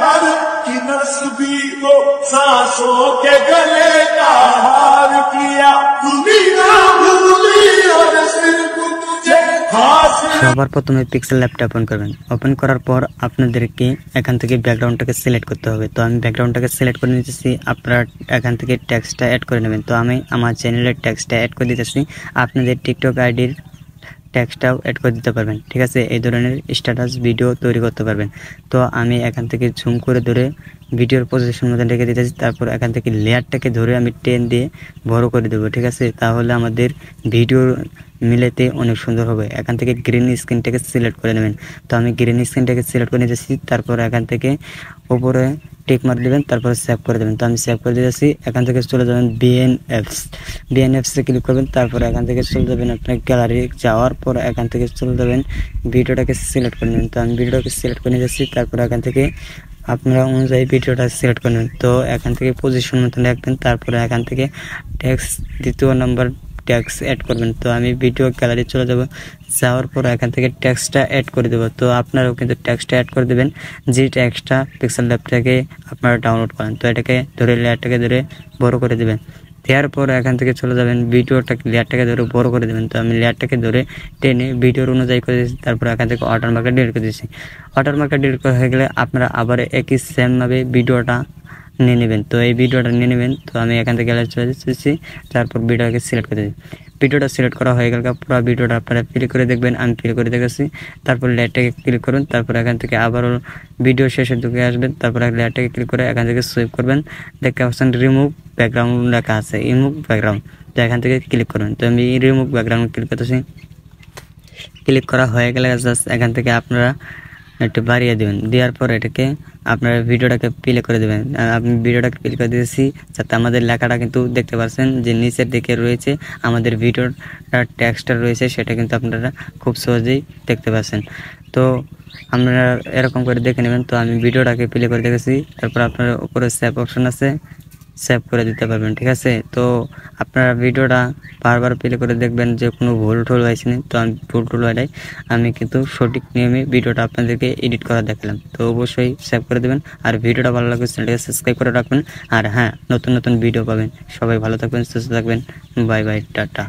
हर की नस्बी को सांसों के गले का हार किया दुनिया भूली और सिर्फ तुझे खास। সবার প্রথমে পিক্সেল ল্যাবটা ওপেন করবেন। ওপেন করার পর আপনাদেরকে এখান থেকে ব্যাকগ্রাউন্ডটাকে সিলেক্ট করতে হবে। তো আমি ব্যাকগ্রাউন্ডটাকে সিলেক্ট করে নিতেছি, আপনারা এখান থেকে টেক্সটটা অ্যাড করে নেবেন। তো আমি আমার চ্যানেলের টেক্সটটা অ্যাড করে দিতেছি, আপনাদের টিকটক আইডির টেক্সটটাও অ্যাড করে দিতে পারবেন। ঠিক আছে, এই ধরনের স্ট্যাটাস ভিডিও তৈরি করতে পারবেন। তো আমি এখান থেকে জুম করে ধরে ভিডিওর পজিশন মধ্যে রেখে দিতেছি। তারপর এখান থেকে লেয়ারটাকে ধরে আমি টেন দিয়ে বড় করে দেবো। ঠিক আছে, তাহলে আমাদের ভিডিও মিলেতে অনেক সুন্দর হবে। এখান থেকে গ্রিন স্ক্রিনটাকে সিলেক্ট করে নেবেন। তো আমি গ্রিন স্ক্রিনটাকে সিলেক্ট করে নিতেছি। তারপর এখান থেকে উপরে টিক মার দেবেন, তারপর সেভ করে দেবেন। তো আমি সেভ করে দিতেছি। এখান থেকে চলে যাবেন বিএনএফসে ক্লিক করবেন। তারপর এখান থেকে চলে যাবেন আপনার গ্যালারি, যাওয়ার পর এখান থেকে চলে যাবেন ভিডিওটাকে সিলেক্ট করে নেবেন। তো আমি ভিডিওটাকে সিলেক্ট করে নিতেছি। তারপর এখান থেকে আপনারা অনুযায়ী ভিডিওটা সিলেক্ট করে নেবেন। তো এখান থেকে পজিশন মতন রাখবেন। তারপরে এখান থেকে টেক্সট দ্বিতীয় নাম্বার ট্যাক্স অ্যাড করবেন। তো আমি ভিডিও গ্যালারি চলে যাব, যাওয়ার পর এখান থেকে ট্যাক্সটা অ্যাড করে দেবো। তো আপনারাও কিন্তু ট্যাক্সটা অ্যাড করে দেবেন, যে ট্যাক্সটা পিক্সেল ল্যাব থেকে আপনারা ডাউনলোড করেন। তো এটাকে ধরে লেয়ারটাকে ধরে বড় করে দেবেন। দেওয়ার পর এখান থেকে চলে যাবেন ভিডিওটাকে লেয়ারটাকে ধরে বড় করে দেবেন। তো আমি লেয়ারটাকে ধরে টেনে ভিডিওর অনুযায়ী করে দিয়েছি। তারপর এখান থেকে ওয়াটারমার্কটা ডিলিট করে দিয়েছি। ওয়াটারমার্কটা ডিলিট করা হয়ে গেলে আপনারা আবার একই সেমভাবে ভিডিওটা নিয়ে নেবেন। তো এই ভিডিওটা নিয়ে নেবেন। তো আমি এখান থেকে গ্যালারি চলে যাচ্ছি, তারপর ভিডিওটাকে সিলেক্ট করে দিই। ভিডিওটা সিলেক্ট করা হয়ে গেলে পুরো ভিডিওটা আপনারা প্লে করে দেখবেন, আমি প্লে করে দেখেছি। তারপর লেয়ারটাকে ক্লিক করুন। তারপর এখান থেকে আবারও ভিডিও শেষের দিকে আসবেন। তারপর লেয়ারটাকে ক্লিক করে এখান থেকে সেভ করবেন। দেখতে পাচ্ছেন রিমুভ ব্যাকগ্রাউন্ড লেখা আছে, রিমুভ ব্যাকগ্রাউন্ড। তো এখান থেকে ক্লিক করবেন। তো আমি রিমুভ ব্যাকগ্রাউন্ড ক্লিক করতেছি। ক্লিক করা হয়ে গেলে জাস্ট এখান থেকে আপনারা একটু বাড়িয়ে দেবেন। দেওয়ার পর এটাকে আপনারা ভিডিওটাকে প্লে করে দেবেন। আমি ভিডিওটাকে প্লে করে দিয়েছি, যাতে আমাদের লেখাটা কিন্তু দেখতে পাচ্ছেন যে নিচের দিকে রয়েছে আমাদের ভিডিওর টেক্সটটা রয়েছে, সেটা কিন্তু আপনারা খুব সহজেই দেখতে পাচ্ছেন। তো আপনারা এরকম করে দেখে নেবেন। তো আমি ভিডিওটাকে প্লে করে দেখেছি। তারপর আপনার উপরে সেভ অপশন আছে, সেভ করে দিতে পারবেন। ঠিক আছে, তো আপনারা ভিডিওটা বারবার প্লে করে দেখবেন যে কোনো ভুল টুল হয়েছে না। তো আমি ভুল টুল হয় আমি কিন্তু সঠিক নিয়মে ভিডিওটা আপনাদেরকে এডিট করা দেখালাম। তো অবশ্যই সেভ করে দেবেন। আর ভিডিওটা ভালো লাগলে চ্যানেলটাকে সাবস্ক্রাইব করে রাখবেন। আর হ্যাঁ, নতুন নতুন ভিডিও পাবেন। সবাই ভালো থাকবেন, সুস্থ থাকবেন। Bye bye, tata.